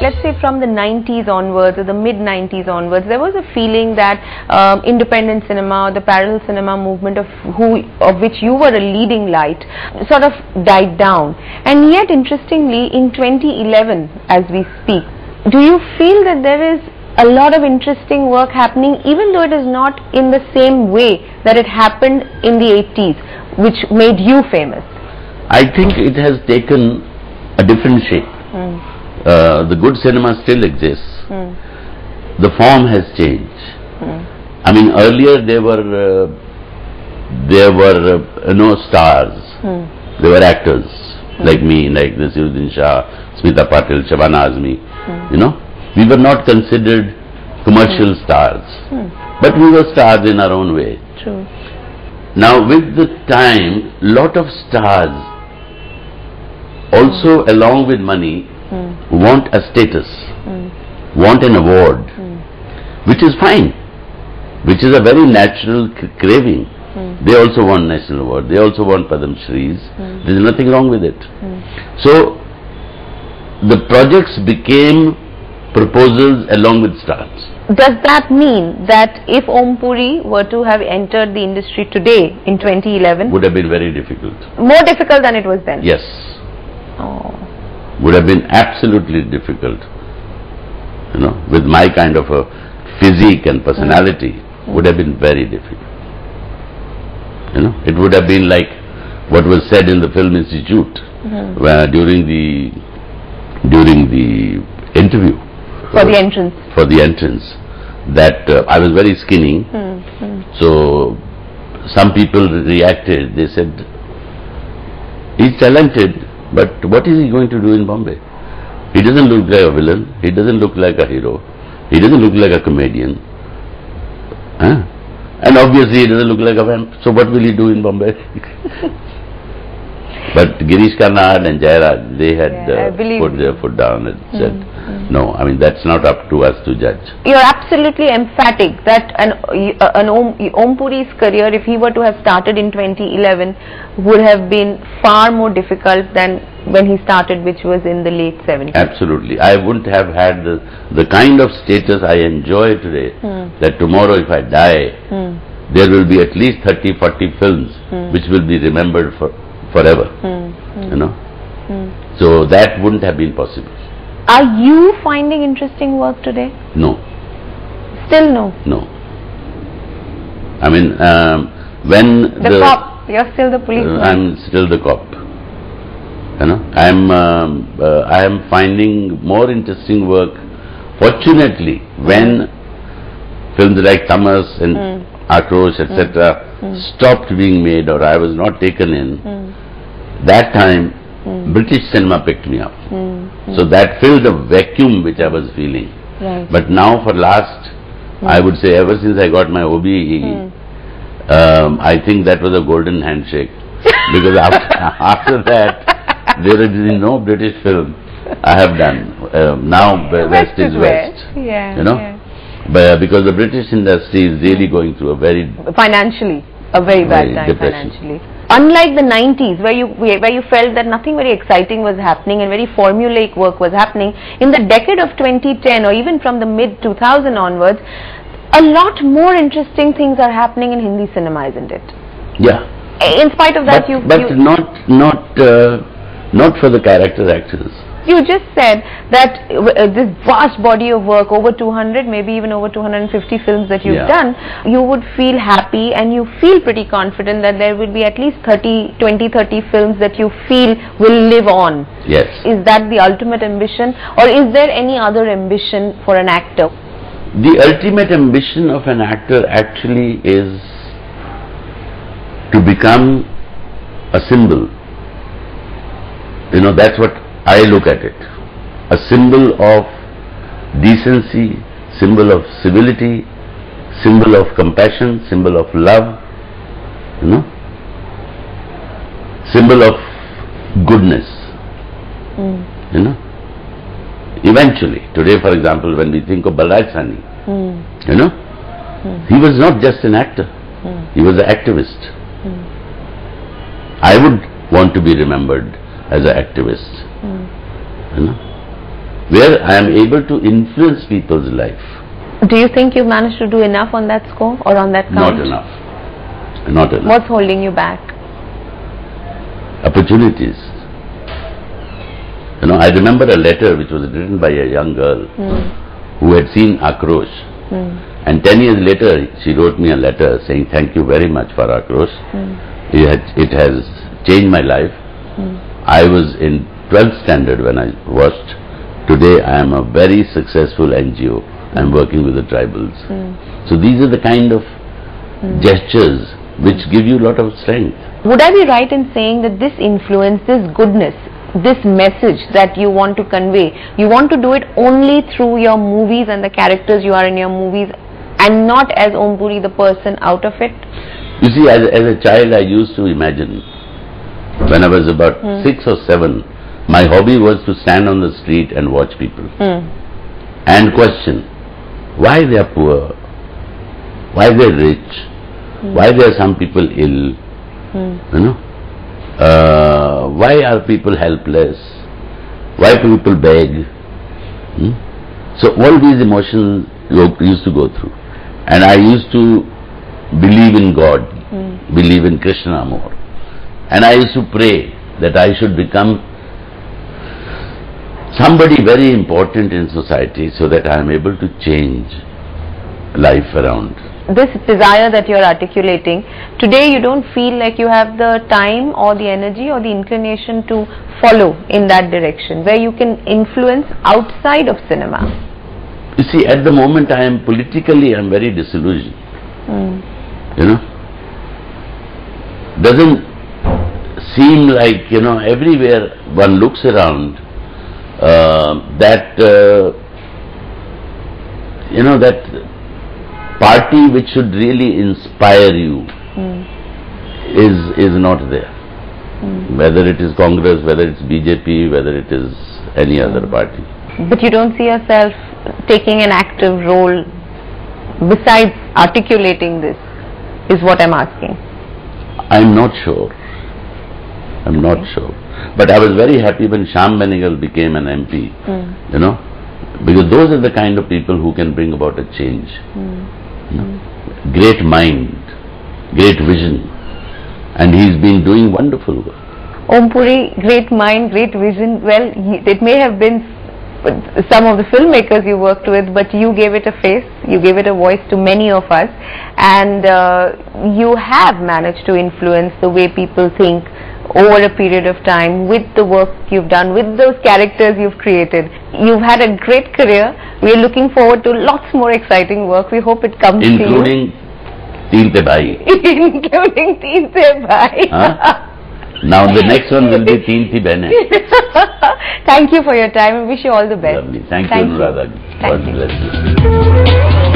let's say from the 90s onwards or the mid 90s onwards, there was a feeling that independent cinema, the parallel cinema movement of which you were a leading light, sort of died down. And yet, interestingly, in 2011, as we speak, do you feel that there is a lot of interesting work happening, even though it is not in the same way that it happened in the 80s, which made you famous? I think it has taken a different shape. The good cinema still exists. The form has changed. I mean, earlier there were stars. There were actors like me, like Naseeruddin Shah, Smita Patil, Shabana Azmi. We were not considered commercial stars, but we were stars in our own way. True. Now, with the time, lot of stars also, along with money, want a status, want an award, which is fine, which is a very natural craving. They also want national award, they also want Padam Shris. There is nothing wrong with it. So, the projects became proposals along with stars. Does that mean that if Om Puri were to have entered the industry today in 2011, would have been very difficult. More difficult than it was then? Yes. Oh. Would have been absolutely difficult. With my kind of a physique and personality, would have been very difficult. It would have been like what was said in the Film Institute where during the interview. For the entrance. For the entrance, that I was very skinny. So some people reacted. They said, he's talented, but what is he going to do in Bombay? He doesn't look like a villain. He doesn't look like a hero. He doesn't look like a comedian. And obviously he doesn't look like a vamp. So what will he do in Bombay? But Girish Karnad and Jairaj, they had put their foot down and said, no, I mean, that's not up to us to judge. You're absolutely emphatic that Om Puri's career, if he were to have started in 2011, would have been far more difficult than when he started, which was in the late 70s. Absolutely. I wouldn't have had the kind of status I enjoy today, that tomorrow if I die, there will be at least 30, 40 films which will be remembered forever. So that wouldn't have been possible. Are you finding interesting work today? No. Still no? No. I mean, when the cop, you're still the policeman. I'm still the cop. I am finding more interesting work. Fortunately, when films like Tamas and Akrosh, etc., stopped being made, or I was not taken in, that time British cinema picked me up. So that filled a vacuum which I was feeling. Right. But now for last, I would say ever since I got my OBE, I think that was a golden handshake. Because after that, there has been no British film I have done. Now West is West. But because the British industry is really going through a very... Financially, a very bad time depression. Financially. Unlike the 90s where you felt that nothing very exciting was happening and very formulaic work was happening, in the decade of 2010 or even from the mid 2000 onwards, a lot more interesting things are happening in Hindi cinema, isn't it? Yeah. In spite of that, not for the character actors. You just said that this vast body of work, over 200, maybe even over 250 films that you've done, you would feel happy and you feel pretty confident that there will be at least 20, 30 films that you feel will live on. Yes. Is that the ultimate ambition, or is there any other ambition for an actor? The ultimate ambition of an actor actually is to become a symbol. That's what I look at it. A symbol of decency, symbol of civility, symbol of compassion, symbol of love, symbol of goodness. Eventually, today for example, when we think of Balraj Sahni, he was not just an actor, he was an activist. I would want to be remembered as an activist. where I am able to influence people's life. Do you think you managed to do enough on that score or on that count? Not enough. Not enough. What's holding you back? Opportunities. You know, I remember a letter which was written by a young girl who had seen Akrosh. And 10 years later, she wrote me a letter saying, "Thank you very much for Akrosh. It has changed my life. I was in 12th standard when I watched. Today I am a very successful NGO. I am working with the tribals." So these are the kind of gestures which give you a lot of strength. Would I be right in saying that this influence, this goodness, this message that you want to convey, you want to do it only through your movies and the characters you are in your movies and not as Om Puri the person out of it? You see, as a child I used to imagine, when I was about 6 or 7, my hobby was to stand on the street and watch people and question why they are poor, why they are rich, why there are some people ill, you know, why are people helpless, why people beg. So all these emotions used to go through, and I used to believe in God, believe in Krishna more, and I used to pray that I should become somebody very important in society so that I am able to change life around. This desire that you are articulating, today you don't feel like you have the time or the energy or the inclination to follow in that direction, where you can influence outside of cinema. You see, at the moment I am very disillusioned. You know, doesn't seem like, you know, everywhere one looks around, that you know, that party which should really inspire you is not there. Whether it is Congress, whether it's BJP, whether it is any other party. But you don't see yourself taking an active role besides articulating this, is what I'm asking. I'm not sure. I'm not sure. But I was very happy when Shyam Benegal became an MP, you know, because those are the kind of people who can bring about a change. Great mind, great vision, and he's been doing wonderful work. Om Puri, great mind, great vision. Well, it may have been some of the filmmakers you worked with, but you gave it a face, you gave it a voice to many of us, and you have managed to influence the way people think over a period of time with the work you've done, with those characters you've created. You've had a great career. We're looking forward to lots more exciting work. We hope it comes to you. Including Teen Te Bhai. Including Teen Te Bhai. Now the next one will be Teen Thi Behne. Thank you for your time. I wish you all the best. Lovely. Thank you, Anuradha. Thank God you. bless you.